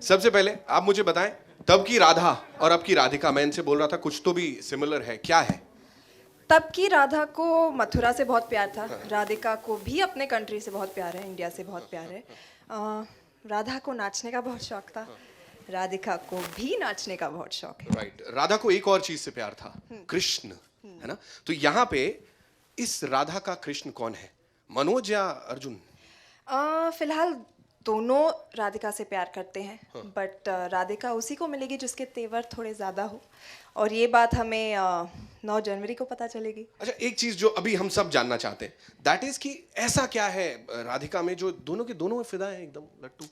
सबसे पहले आप मुझे बताएं, तब की राधा और अब की राधिका, मैं इनसे बोल रहा था कुछ तो भी सिमिलर है, क्या है? तब की राधा को मथुरा से बहुत प्यार था, राधिका को भी अपने कंट्री से बहुत प्यार है, इंडिया से बहुत प्यार है। राधा को नाचने का बहुत शौक था, राधिका को भी नाचने का बहुत शौक है। राइट। राधा को एक और चीज से प्यार था, कृष्ण, है ना? तो यहाँ पे इस राधा का कृष्ण कौन है, मनोज या अर्जुन? फिलहाल दोनों राधिका से प्यार करते हैं, बट राधिका उसी को मिलेगी जिसके तेवर थोड़े ज़्यादा हो, और ये बात हमें 9 जनवरी को पता चलेगी। अच्छा, एक चीज जो अभी हम सब जानना चाहते हैं, दैट इज कि ऐसा क्या है राधिका में जो दोनों के दोनों में फिदा है एकदम लट्टू?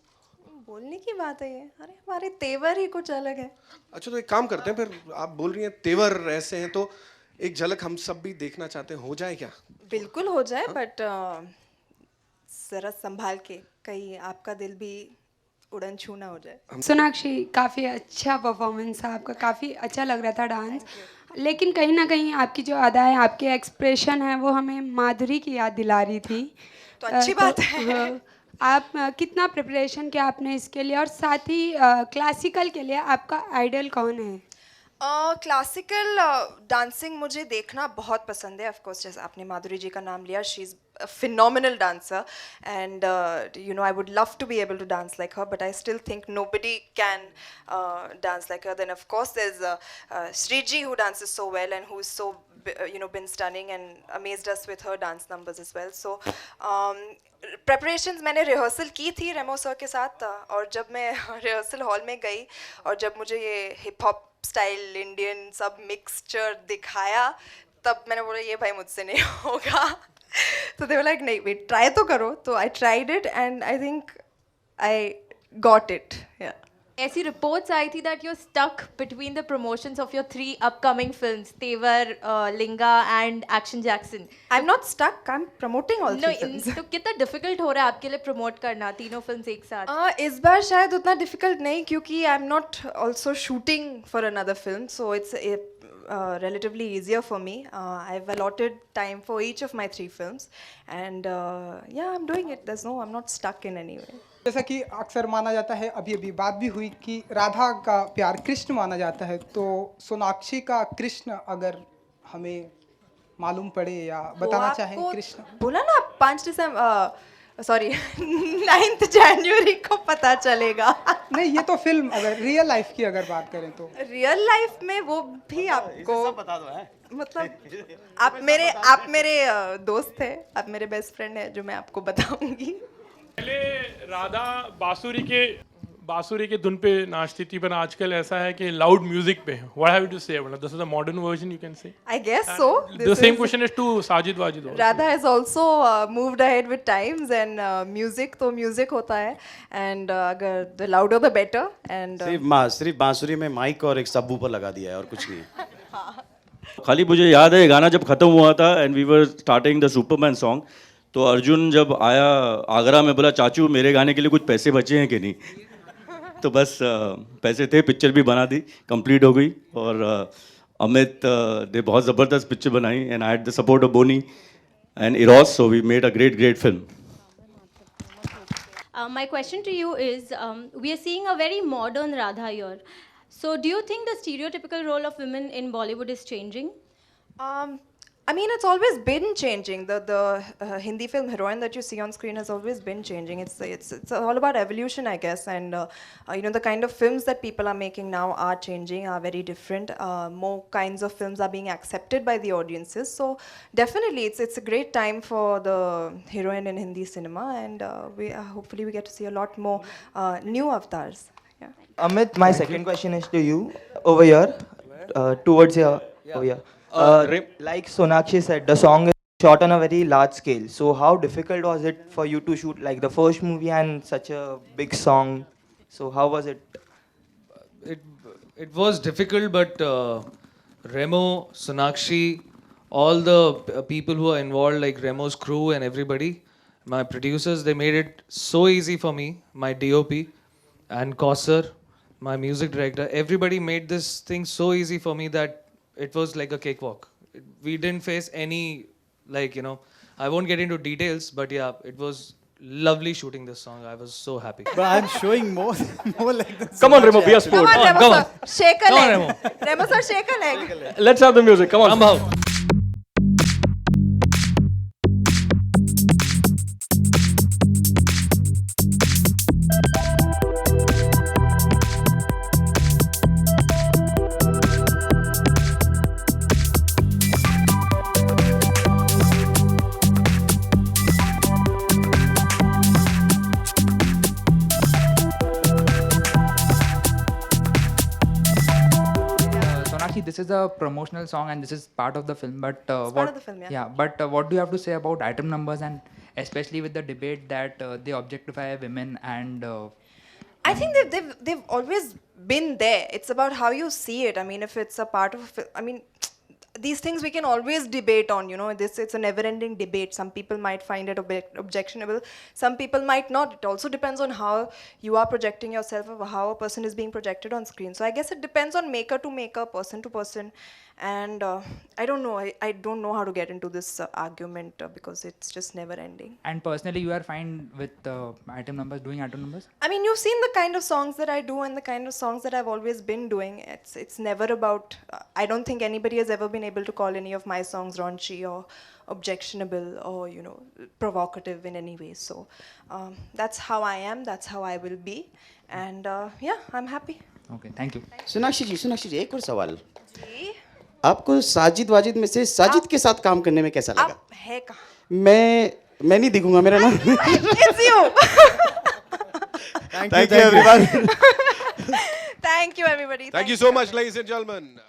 बोलने की बात है ये, अरे हमारे तेवर ही कुछ अलग है। अच्छा, तो एक काम करते हैं फिर, आप बोल रही हैं तेवर ऐसे हैं तो एक झलक हम सब भी देखना चाहते हैं, हो जाए क्या? बिल्कुल हो जाए, बट जरा संभाल के, कहीं आपका दिल भी उड़न छू ना हो जाए। सोनाक्षी, काफ़ी अच्छा परफॉर्मेंस है आपका, काफ़ी अच्छा लग रहा था डांस, लेकिन कहीं ना कहीं आपकी जो अदाएं, आपके एक्सप्रेशन है वो हमें माधुरी की याद दिला रही थी। तो अच्छी बात है। आप कितना प्रिपरेशन किया आपने इसके लिए, और साथ ही क्लासिकल के लिए आपका आइडल कौन है? क्लासिकल डांसिंग मुझे देखना बहुत पसंद है। ऑफ कोर्स, जैसे आपने माधुरी जी का नाम लिया, she is a phenomenal dancer, and you know, I would love to be able to dance like her, but I still think nobody can dance like her. Then of course there's Sriji, who dances so well and who's so you know, been stunning and amazed us with her dance numbers as well. So preparations मैंने rehearsal की थी रेमो sir के साथ, और जब मैं rehearsal hall में गई और जब मुझे ये हिप हॉप स्टाइल इंडियन सब मिक्सचर दिखाया, तब मैंने बोला ये भाई मुझसे नहीं होगा। तो दे वर लाइक नहीं वेट, ट्राई तो करो। तो I tried it and I think I got it. ऐसी रिपोर्ट्स आई थी that you stuck between the promotions of your 3 upcoming films, Tevar, Lingaa and action Jackson. I am not stuck, I am promoting all three films. तो कितना difficult हो रहा है आपके लिए प्रमोट करना तीनों फिल्म्स एक साथ? इस बार शायद उतना डिफिकल्ट नहीं, क्योंकि आई am not also shooting for another film, so it's relatively easier for me. I've allotted time for each of my 3 films, and yeah, I'm doing it. I'm not stuck in any way. जैसा कि अक्सर माना जाता है, अभी अभी बात भी हुई कि राधा का प्यार कृष्ण माना जाता है, तो सोनाक्षी का कृष्ण अगर हमें मालूम पड़े या बताना चाहें कृष्ण। बोला ना, 5 दिसंबर, सॉरी 9 जनवरी को पता चलेगा। नहीं, ये तो फिल्म, अगर रियल लाइफ की अगर बात करें तो रियल लाइफ में वो भी आपको बता दो है। मतलब आप मेरे दोस्त हैं, आप मेरे बेस्ट फ्रेंड हैं, जो मैं आपको बताऊंगी। पहले राधा बांसुरी के धुन पे नाचती थी, पर आजकल ऐसा है कि लाउड म्यूजिक पे। व्हाट हैव यू टू से? मतलब this is a modern version, you can say. I guess so. The same question is to Sajid Wajid also. Radha has also moved ahead with times, and music तो music होता है, and अगर the louder the better, and सिर्फ बांसुरी में mic और एक सब ऊपर लगा दिया है और कुछ नहीं। खाली मुझे याद है ये गाना जब खत्म हुआ था and we were starting the Superman song, तो अर्जुन जब आया आगरा में, बोला चाचू मेरे गाने के लिए कुछ पैसे बचे हैं कि नहीं? तो बस पैसे थे, पिक्चर भी बना दी, कंप्लीट हो गई, और अमित ने बहुत ज़बरदस्त पिक्चर बनाई, and I had the support of Boney and Eros, so we made a great film. My question to you is, we are seeing a very modern Radha here. So do you think the stereotypical role of women in Bollywood is changing? I mean, it's always been changing. The Hindi film heroine that you see on screen has always been changing. It's all about evolution, I guess, and you know, the kind of films that people are making now are changing, are very different. More kinds of films are being accepted by the audiences. So definitely, it's a great time for the heroine in Hindi cinema, and hopefully we get to see a lot more new avatars. Yeah. Amit, my second question is to you over here, towards here, over here. Like Sonakshi said, the song is shot on a very large scale. So how difficult was it for you to shoot like the first movie and such a big song? So how was it? It was difficult, but Remo, Sonakshi, all the people who are involved, like Remo's crew and everybody, my producers, they made it so easy for me. My DOP and Kausar, my music director, everybody made this thing so easy for me that it was like a cakewalk. We didn't face any, like, you know, I won't get into details, but yeah, it was lovely shooting this song. I was so happy. But I'm showing more like this. Come on, Remo, be a Come sport. on, Remo come sir. Shake a Come on, leg. Remo. Remo sir, shake a leg. Let's have the music. Come on. Somehow. Sonakshi, this is a promotional song and this is part of the film. But part what? of the film, yeah. Yeah, but what do you have to say about item numbers and especially with the debate that they objectify women and I think they've always been there. It's about how you see it. I mean, if it's a part of, I mean, these things we can always debate on. You know, it's a never-ending debate. Some people might find it objectionable. Some people might not. It also depends on how you are projecting yourself or how a person is being projected on screen. So I guess it depends on maker to maker, person to person. And I don't know. I don't know how to get into this argument because it's just never-ending. and personally you are fine with item numbers, doing item numbers? I mean, you've seen the kind of songs that I do and the kind of songs that I've always been doing. It's never about. I don't think anybody has ever been able to call any of my songs raunchy or objectionable or provocative in any way. So that's how I am. That's how I will be. And yeah, I'm happy. Okay, thank you. Sonakshi ji एक और सवाल जी आपको साजिद वाजिद में से साजिद के साथ काम करने में कैसा लगा? आप है कहाँ? मैं नहीं दिखूंगा मेरा नाम. It's you. Thank you everyone. Thank you, everybody. Thank you so much, ladies and gentlemen.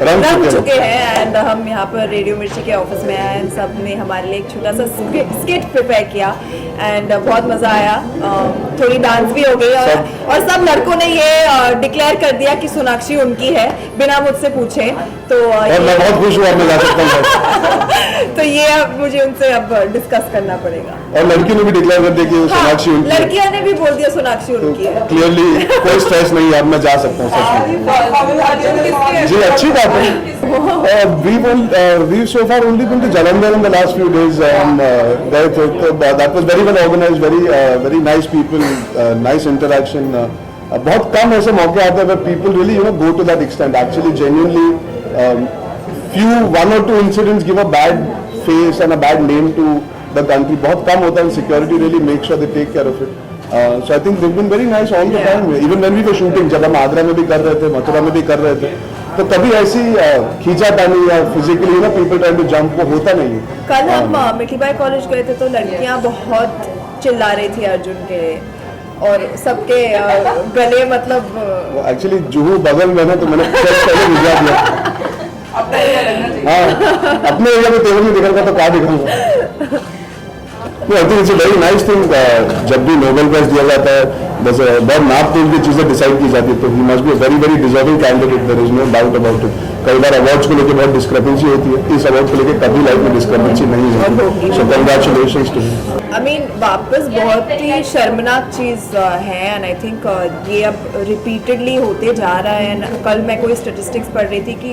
रंग चुके हैं एंड हम यहाँ पर रेडियो मिर्ची के ऑफिस में आए एंड सब ने हमारे लिए एक छोटा सा स्किट प्रिपेयर किया एंड बहुत मज़ा आया, थोड़ी डांस भी हो गई और सब लड़कों ने ये डिक्लेयर कर दिया कि सोनाक्षी उनकी है बिना मुझसे पूछे, तो मैं बहुत खुश हुआ, मैं जा सकता हूं। तो ये अब मुझे उनसे अब डिस्कस करना पड़ेगा। और लड़की ने भी डिक्लेयर कर दिया कि सोनाक्षी उनकी है। लड़कियां ने भी बोल दिया सोनाक्षी उनकी है। क्लियरली कोई स्ट्रेस नहीं है, अब मैं जा सकता हूँ सच में। जी अच्छी बात है। We've so far only been to Jalandhar in the last few days. That was very well organized, very nice people, nice interaction. बहुत कम ऐसे मौके आते हैं where people really go to that extent. Actually, genuinely, one or two incidents give a bad face and a bad name to the country. बहुत कम होता है, security really make sure they take care of it. So I think they've been very nice all the time. Even when we were shooting, जब हम आगरा में भी कर रहे थे, मथुरा में भी कर रहे थे, तो कभी ऐसी खींचातानी या physically people trying to jump वो होता नहीं है। कल हम मिठीबाई कॉलेज गए थे तो लड़कियां बहुत चिल्ला रही थी अर्जुन के और सबके गले, मतलब एक्चुअली जुहू बगल में ना, तो मैंने पहले भिजा दिया। हाँ, अपने एरिया में तेवर नहीं दिखाऊंगा तो क्या दिखाऊंगा। I think it's a very nice thing. जब भी नोबेल प्राइज दिया जाता है, जैसे बहुत नाप तोल की चीजें डिसाइड की जाती है, तो he must be very very deserving candidate, there is no doubt about it. कई बार अवार्ड्स को लेकर बहुत डिस्क्रिपेंसी होती है, इस अवार्ड को लेकर कभी लाइफ में डिस्क्रिपेंसी नहीं होती। So congratulations to him. I mean वापस बहुत ही शर्मनाक चीज़ है एंड आई थिंक ये अब रिपीटेडली होते जा रहा है। एंड कल मैं कोई स्टेटिस्टिक्स पढ़ रही थी कि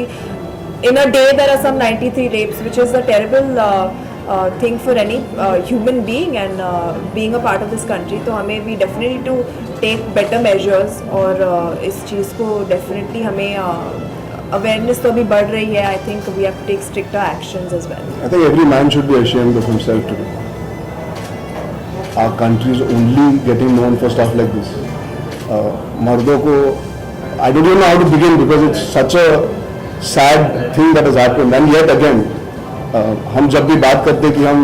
in a day there are some 93 rapes, which is a terrible thing for any human being and being a part of this country. तो हमें we definitely to take better measures और इस चीज़ को definitely हमें awareness तो अभी बढ़ रही है. I think we have to take stricter actions as well. I think every man should be ashamed of himself today. Our country is only getting known for stuff like this. मर्दों को I don't even know how to begin because it's such a sad thing that has happened. And yet again, हम जब भी बात करते हैं कि हम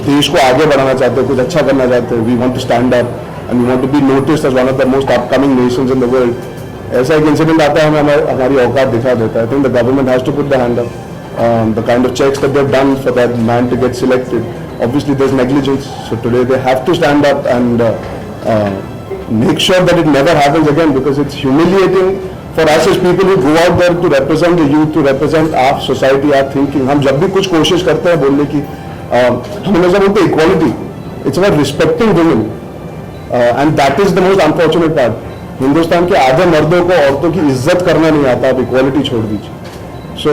देश को आगे बढ़ाना चाहते हैं, कुछ अच्छा करना चाहते हैं, we want to stand up and we want to be noticed as one of the most upcoming nations in the world. ऐसा एक इंसिडेंट आता है, हमें हमारी औकात दिखा देता है. I think the government has to put the hand up. The kind of checks that they've done for that man to get selected. Obviously, there's negligence. So today they have to stand up and make sure that it never happens again because it's humiliating for us as people who go out there to represent the youth, to represent our society, our thinking. हम जब भी कुछ कोशिश करते हैं बोलने की, हम हमेशा बोलते हैं equality. It's about respecting women, and that is the most unfortunate part. Hindustan के आधे मर्दों को औरतों की इज्जत करना नहीं आता, आप equality छोड़ दीजिए. So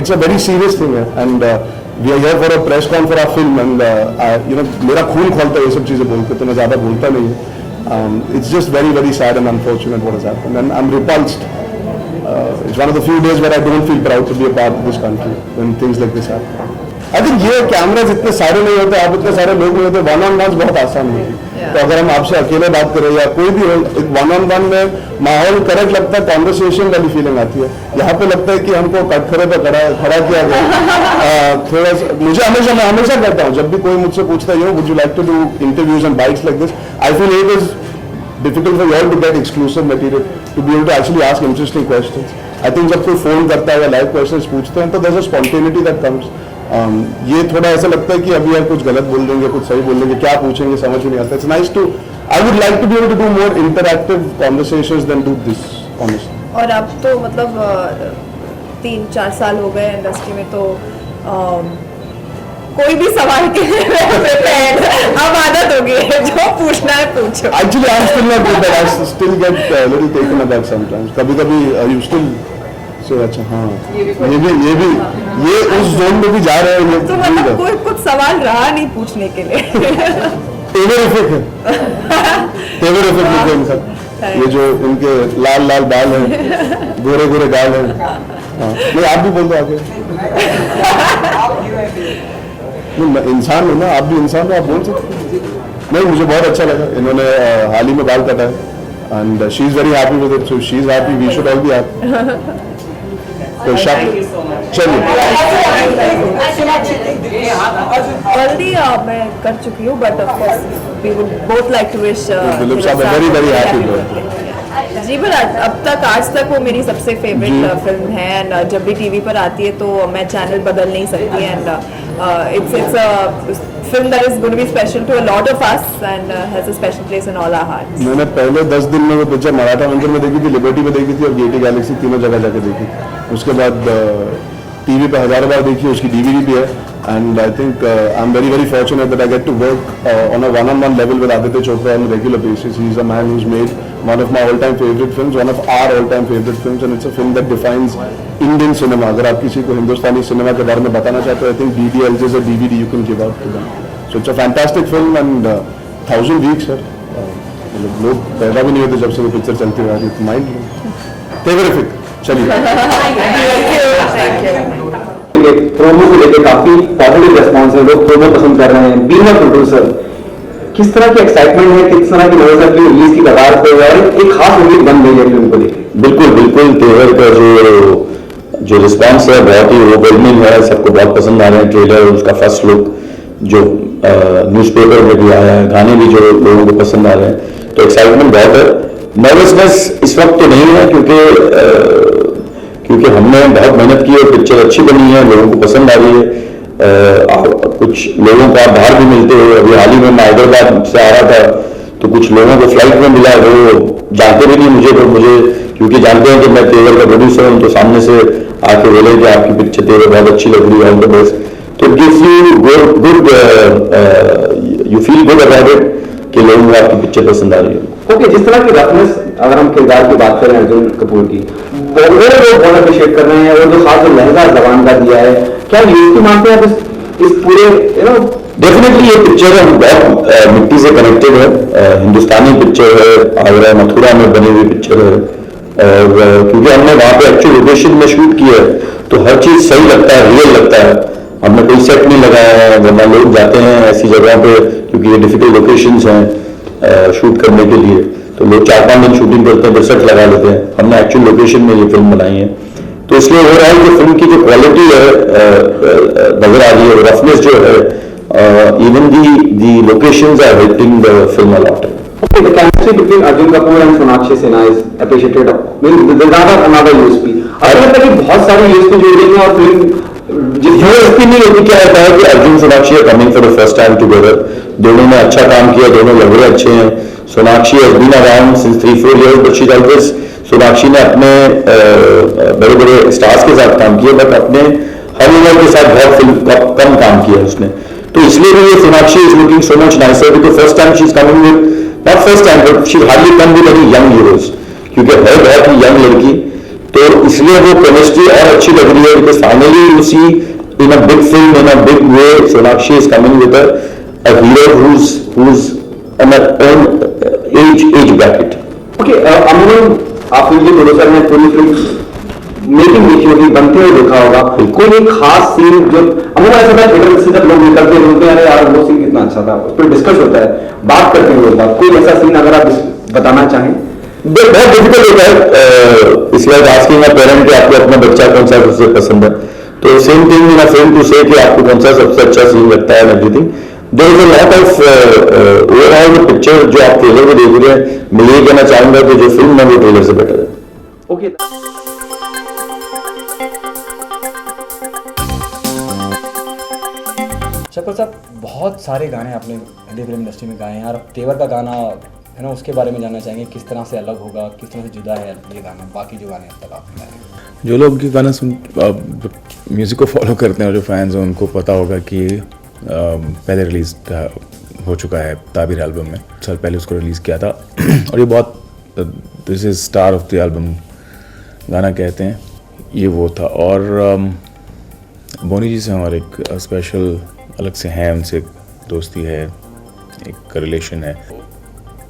it's a very serious thing, and we are here for a press con for our film, and मेरा खून खोलता है ये सब चीजें बोलते, तो मैं ज़्यादा बोलता नहीं हूँ. It's just very very sad and unfortunate what has happened, and I'm repulsed. It's one of the few days where I don't feel proud to be a part of this country when things like this happen. I think ये cameras इतने सारे नहीं होते, आप इतने सारे लोग नहीं होते, वन ऑन वन बहुत आसान होती है. तो अगर हम आपसे अकेले बात करें या कोई भी हो, एक वन ऑन वन में माहौल करेक्ट लगता है, कॉन्वर्सेशन वाली फीलिंग आती है. यहाँ पे लगता है कि हमको कटखरे पे खड़ा किया गया. थोड़ा सा मैं हमेशा कहता हूँ, जब भी कोई मुझसे पूछता है would you like to do interviews and bites like this, I feel it is difficult for you all to get exclusive material, to be able to actually ask interesting questions. I think जब कोई phone करता है या live questions पूछते हैं तो there's a spontaneity that comes. ये थोड़ा ऐसा लगता है कि अभी यार कुछ गलत बोल देंगे, कुछ सही बोल देंगे, क्या पूछेंगे समझ में नहीं आता. It's nice to, I would like to be able to do more interactive conversations than do this, honestly. और अब तो मतलब 3-4 साल हो गए इंडस्ट्री में, तो कोई भी सवाल के अब आदत हो गई है, जो पूछना है पूछो. Actually, I'm still not good, but I still get a little taken aback sometimes. कभी you still say अच्छा हाँ ये उस जोन में भी जा रहे हैं. तो मतलब कोई कुछ सवाल रहा नहीं पूछने के लिए. तेवर इफेक्ट है इनका, ये जो इनके लाल लाल बाल हैं, गोरे गोरे गाल हैं. नहीं आप भी बोल दो आगे. इंसान हो ना, आप भी इंसान हो, आप बोल सकते. नहीं मुझे बहुत अच्छा लगा, इन्होंने हाल ही में बाल कटा है and she is very happy with it, so she is happy, we should all be happy. तो चलिए ऑलरेडी मैं कर चुकी हूँ, but of course we would both like to wish Dilip Sahab very very happy. जी पर अब तक आज तक वो मेरी सबसे फेवरेट फिल्म है एंड जब भी टीवी पर आती है तो मैं चैनल बदल नहीं सकती and it's a film that is going to be special to a lot of us and has a special place in all our hearts. मैंने पहले 10 दिन में वो पिक्चर मराठा मंदिर में देखी थी, लिबर्टी में देखी थी और गेटी गैलेक्सी, तीनों जगह जाके देखी। उसके बाद टीवी पे 1000 बार देखी, उसकी डीवीडी भी है and I think I am very fortunate that I get to work on a one on one level with Aditya Chopra on a regular basis. He is a man who's made one of my all-time favorite films, one of our all-time favorite films, and it's a film that defines Indian cinema. अगर आप किसी को हिंदुस्तानी cinema के बारे में बताना चाहते हो, I think DDLJ is a DVD you can give out to them. So it's a fantastic film and 1000 weeks sir. लोग पैदा भी नहीं होते जब से वो पिक्चर चलती हुई आ रही है, माइंड टेरिफिक। चलिए प्रोमो को लेकर काफी पॉजिटिव रिस्पॉन्स है, लोग प्रोमो पसंद कर रहे हैं। बीइंग अ प्रोड्यूसर किस तरह की एक्साइटमेंट है, किस तरह की नजर की रिलीज की कगार पे और एक खास उम्मीद बन गई है फिल्म को लेकर? बिल्कुल तेवर का जो रिस्पॉन्स है बहुत ही ओवरवेलमिंग है, सबको बहुत पसंद आ रहे हैं। ट्रेलर, उसका फर्स्ट लुक जो न्यूज़पेपर में भी आया है, गाने भी जो लोगों को पसंद आ रहे हैं, तो एक्साइटमेंट बहुत है। नर्वसनेस इस वक्त तो नहीं है क्योंकि हमने बहुत मेहनत की है, पिक्चर अच्छी बनी है, लोगों को पसंद आ रही है। कुछ लोगों को आप बाहर भी मिलते हो, अभी हाल ही में मैं हैदराबाद से आ रहा था तो कुछ लोगों को फ्लाइट में मिला, वो जानते भी नहीं मुझे, क्योंकि जानते हैं कि मैं तेवर का प्रोड्यूसर हूँ, तो सामने से आके बोले कि आपकी पिक्चर तेवर बहुत अच्छी लग रही है, ऑल द बेस्ट। तो gives you good you feel good about it कि लोगों को आपकी पिक्चर पसंद आ रही है। ओके, जिस तरह की रफनेस, अगर हम किरदार की बात करें अर्जुन कपूर की, वो लोग बहुत अप्रिशिएट कर रहे हैं और जो खास लहजा जबान का दिया है, क्या यूएसपी मानते हैं इस पूरे डेफिनेटली ये पिक्चर हम बहुत मिट्टी से कनेक्टेड है, हिंदुस्तानी पिक्चर है, आगरा मथुरा में बनी हुई पिक्चर है और क्योंकि हमने वहाँ पे एक्चुअल लोकेशन में शूट किया है तो हर चीज़ सही लगता है, रियल लगता है। हमने कोई सेट नहीं लगाया है, वरना लोग जाते हैं ऐसी जगहों पे क्योंकि ये डिफिकल्ट लोकेशंस हैं शूट करने के लिए, तो लोग 4-5 दिन शूटिंग करते हैं, फिर सेट लगा लेते हैं। हमने एक्चुअल लोकेशन में ये फिल्म बनाई है, तो इसलिए हो रहा है कि फिल्म की जो क्वालिटी है नजर आ रही है, रफनेस जो है, even the locations are helping the film a lot. Okay, the chemistry between Arjun Kapoor and Sonakshi Sinha is appreciated. There's another USP. अगर लगता है कि बहुत सारी USP जुड़ रही हैं और फिल्म यूएसपी नहीं होती, क्या रहता है कि Arjun Sonakshi are coming for the first time together, दोनों ने अच्छा काम किया, दोनों लग रहे अच्छे हैं। Sonakshi has been around since 3-4 years but she always, Sonakshi ने अपने बड़े बड़े स्टार्स के साथ काम किया बट अपने हर उम्र के साथ बहुत फिल्म कम काम किया उसने, तो इसलिए भी ये Sonakshi is looking so much nicer because first time she is coming with, not first time but she hardly come with any young heroes, क्योंकि है बहुत ही यंग लड़की, तो इसलिए वो केमिस्ट्री और अच्छी लग रही है because finally you see in a big film in a big way Sonakshi is coming with a hero who's on her own age bracket. Okay, अमूमन आप फिल्म के प्रोड्यूसर ने पूरी फिल्म मेकिंग देखी होगी, बनते हुए देखा होगा, कोई एक खास सीन जो अमूमन ऐसा था थिएटर से जब लोग निकलते हैं बोलते हैं अरे यार वो सीन कितना अच्छा था, उस पर डिस्कस होता है, बात करते हैं लोग, कोई ऐसा सीन अगर आप बताना चाहें? बहुत डिफिकल्ट होता है, इसलिए आस्किंग अ पेरेंट कि आपको अपना बच्चा कौन सा सबसे पसंद है, तो same thing in a film to say कि आपको कौन सा सबसे अच्छा सीन लगता है, everything there is a lot of overall the picture जो आप ट्रेलर में देख रहे हैं, मैं ये कहना चाहूंगा कि जो फिल्म है वो ट्रेलर से बेटर है। ओके, शक्ल साहब, बहुत सारे गाने आपने हिंदी फिल्म इंडस्ट्री में गाए हैं और तेवर का गाना है ना, उसके बारे में जानना चाहेंगे, किस तरह से अलग होगा, किस तरह से जुदा है ये गाना बाकी जो गाने अब तक आपने गाए हैं? जो लोग ये गाना म्यूज़िक को फॉलो करते हैं और जो फैंस हैं उनको पता होगा कि पहले रिलीज़ हो चुका है ताबीर एल्बम में, साल पहले उसको रिलीज़ किया था और ये बहुत this is star of the album गाना कहते हैं, ये वो था। और बोनी जी से हमारे एक स्पेशल अलग से हैं, उनसे एक दोस्ती है, एक रिलेशन है,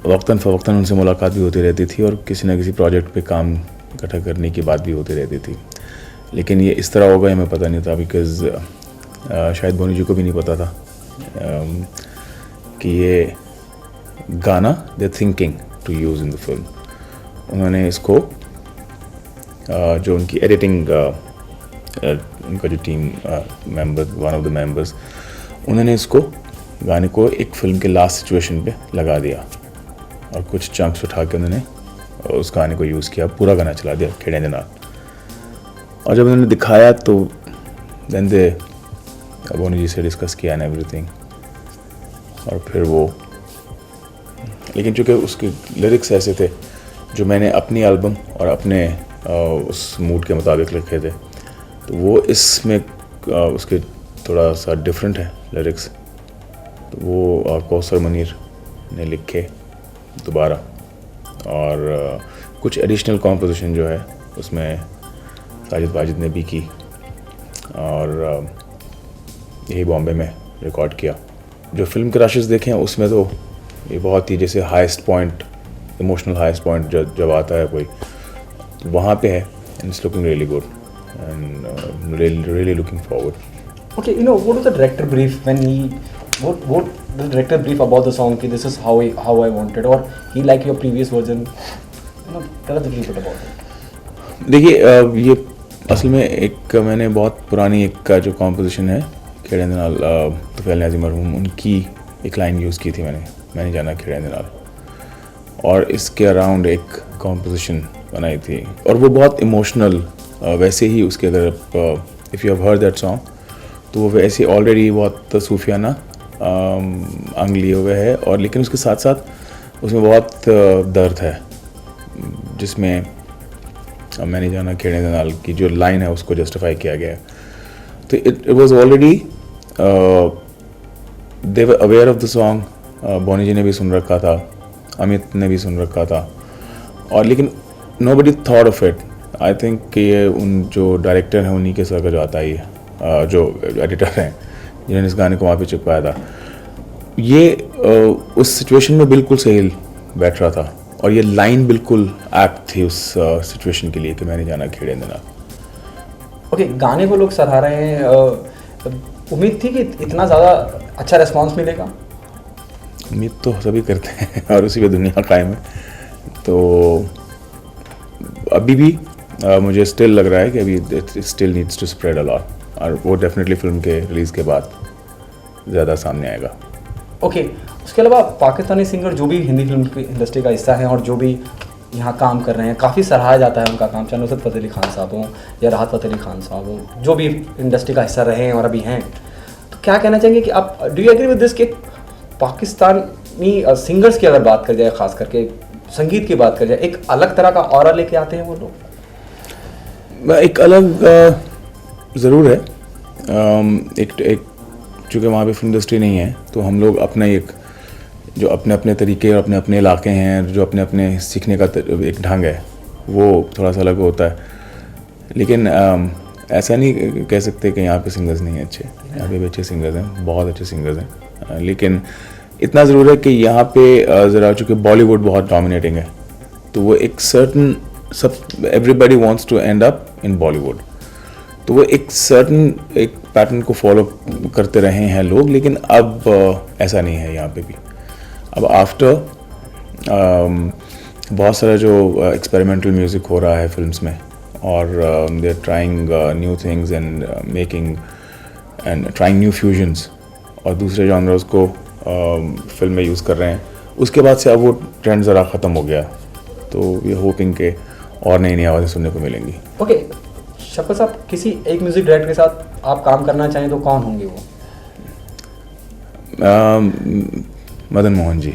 वक्तन फ़वक्तन उनसे मुलाकात भी होती रहती थी और किसी न किसी प्रोजेक्ट पे काम इकट्ठा करने की बात भी होती रहती थी, लेकिन ये इस तरह होगा हमें पता नहीं था बिकॉज़ शायद बोनी जी को भी नहीं पता था कि ये गाना they thinking to use in the film. उन्होंने इसको जो उनकी एडिटिंग उनका जो team member, one of the members, उन्होंने इसको गाने को एक फिल्म के लास्ट सिचुएशन पे लगा दिया और कुछ चंक्स उठा के उन्होंने उस गाने को यूज़ किया, पूरा गाना चला दिया खेड़े दे नाल। और जब उन्होंने दिखाया तो देन दे बोनी जी से डिस्कस किया एंड एवरीथिंग, और फिर वो, लेकिन चूँकि उसके लिरिक्स ऐसे थे जो मैंने अपनी एल्बम और अपने उस मूड के मुताबिक लिखे थे, तो वो इसमें उसके थोड़ा सा डिफरेंट है लिरिक्स, तो वो कौसर मुनीर ने लिखे दोबारा, और कुछ एडिशनल कॉम्पोजिशन जो है उसमें साजिद वाजिद ने भी की, और यही बॉम्बे में रिकॉर्ड किया। जो फिल्म क्रशेस देखें उसमें तो ये बहुत ही जैसे highest point, emotional highest point जब आता है कोई, तो वहाँ पे है, and it's looking really good and really looking forward. Okay, you know, what was the director brief when he, what the director brief about the song? This is how I wanted, or he like your previous version? You know, tell us a little bit about it. देखिए ये असल में एक मैंने बहुत पुरानी एक का जो कॉम्पोजिशन है खेड़े दे नाल, तुफैल नाज़िम मरहूम, उनकी एक लाइन यूज़ की थी मैंने जाना खेड़े दे नाल, और इसके अराउंड एक कॉम्पोजिशन बनाई थी, और वो बहुत इमोशनल, वैसे ही उसके अगर if you have heard that song तो वो वैसे ऑलरेडी बहुत सूफियाना अंग लिए हुए है, और लेकिन उसके साथ साथ उसमें बहुत दर्द है, जिसमें मैंने जाना खेड़े दे नाल की जो लाइन है उसको जस्टिफाई किया गया है। तो it was already they were aware of the song, Boney ji ने भी सुन रखा था, अमित ने भी सुन रखा था, और लेकिन nobody thought of it. I think कि ये उन जो डायरेक्टर हैं उन्हीं के सर का जो आता ही है, जो एडिटर हैं जिन्होंने इस गाने को वहाँ पे चिपकाया था, ये उस सिचुएशन में बिल्कुल सही बैठ रहा था, और ये लाइन बिल्कुल एक्ट थी उस सिचुएशन के लिए कि मैंने जाना खेड़े देना। ओके, गाने को लोग सराह रहे हैं, उम्मीद थी कि इतना ज़्यादा अच्छा रिस्पांस मिलेगा? उम्मीद तो सभी करते हैं और उसी पे दुनिया कायम है, तो अभी भी मुझे स्टिल लग रहा है कि अभी it still needs to spread a lot, और वो डेफिनेटली फिल्म के रिलीज़ के बाद ज़्यादा सामने आएगा। ओके, उसके अलावा पाकिस्तानी सिंगर जो भी हिंदी फिल्म की इंडस्ट्री का हिस्सा हैं और जो भी यहाँ काम कर रहे हैं, काफ़ी सराहा जाता है उनका काम, चाहे नुसरत फ़तेह अली खान साहब हों या राहत फ़तेह अली खान साहब हों, जो भी इंडस्ट्री का हिस्सा रहे हैं और अभी हैं, तो क्या कहना चाहेंगे कि आप do you agree with this कि पाकिस्तानी सिंगर्स की अगर बात कर जाए, ख़ास करके संगीत की बात कर जाए, एक अलग तरह का ऑरा लेके आते हैं वो लोग? एक अलग ज़रूर है, एक चूँकि वहाँ पे फिल्म इंडस्ट्री नहीं है, तो हम लोग अपना एक जो अपने अपने तरीके और अपने अपने इलाके हैं, जो अपने अपने सीखने का एक ढंग है, वो थोड़ा सा अलग होता है, लेकिन ऐसा नहीं कह सकते कि यहाँ पे सिंगर्स नहीं हैं अच्छे, यहाँ पे भी अच्छे सिंगर्स हैं, बहुत अच्छे सिंगर्स हैं, लेकिन इतना ज़रूर है कि यहाँ पे ज़रा चूँकि बॉलीवुड बहुत डोमिनेटिंग है, तो वो एक सर्टन सब everybody wants to end up in Bollywood, तो वो एक सर्टन एक पैटर्न को फॉलो करते रहे हैं लोग, लेकिन अब ऐसा नहीं है यहाँ पे भी। अब आफ्टर बहुत सारा जो एक्सपेरिमेंटल म्यूज़िक हो रहा है फिल्म्स में, और they are trying new things and making and trying new fusions, और दूसरे जॉनर्स को फिल्म में यूज़ कर रहे हैं, उसके बाद से अब वो ट्रेंड ज़रा ख़त्म हो गया, तो वी होपिंग के और नई नई आवाज़ें सुनने को मिलेंगी। ओके, शफकत साहब, किसी एक म्यूज़िक डायरेक्टर के साथ आप काम करना चाहें तो कौन होंगे वो? मदन मोहन जी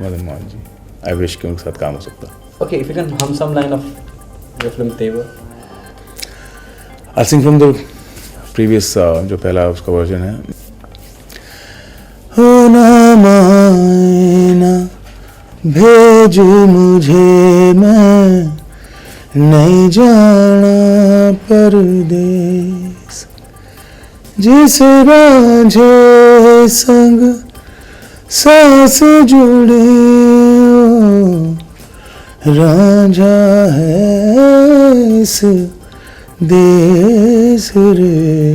मदन मोहन जी, आई विश कि उनके साथ काम हो सकता। ओके, इफ यू कैन हम सम लाइन ऑफ योर फिल्म तेवर। आई सिंग फ्रॉम द प्रीवियस जो पहला उसका वर्जन है। हो ना मायना भेज मुझे, मैं नहीं जाना परदेस, जिस रांझे संग सांस जुड़े हो, रांझा है इस देश रे,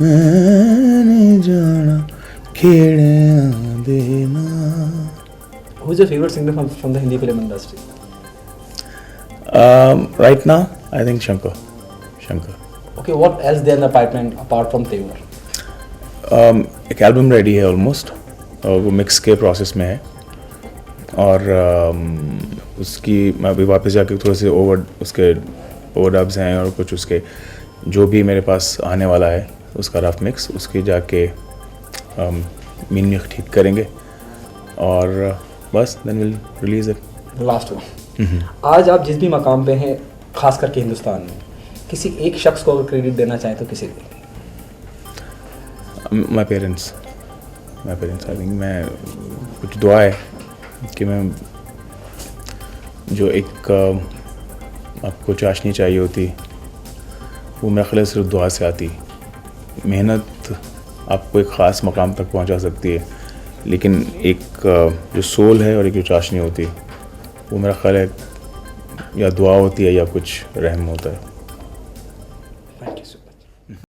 मैंने जाना खेड़े देना। Who is your favorite singer from the Hindi film industry? Right now, I think Shankar. Okay, what else there in the pipeline apart from Tevar? एक एल्बम रेडी है ऑलमोस्ट, वो मिक्स के प्रोसेस में है, और उसकी मैं अभी वापस जाके थोड़े से उसके ओवरडब्स हैं और कुछ उसके जो भी मेरे पास आने वाला है उसका रफ मिक्स उसकी जाके मीनिंग ठीक करेंगे और बस then will release it. Last one, आज आप जिस भी मकाम पे हैं खास करके हिंदुस्तान में, किसी एक शख्स को अगर क्रेडिट देना चाहें तो किसे देंगे? माई पेरेंट्स आई थिंक मैं कुछ दुआ है कि मैं जो एक आपको चाशनी चाहिए होती वो मेरा ख्याल सिर्फ दुआ से आती। मेहनत आपको एक ख़ास मकाम तक पहुंचा सकती है, लेकिन एक जो सोल है और एक जो चाशनी होती है वो मेरा ख्याल है या दुआ होती है या कुछ रहम होता है।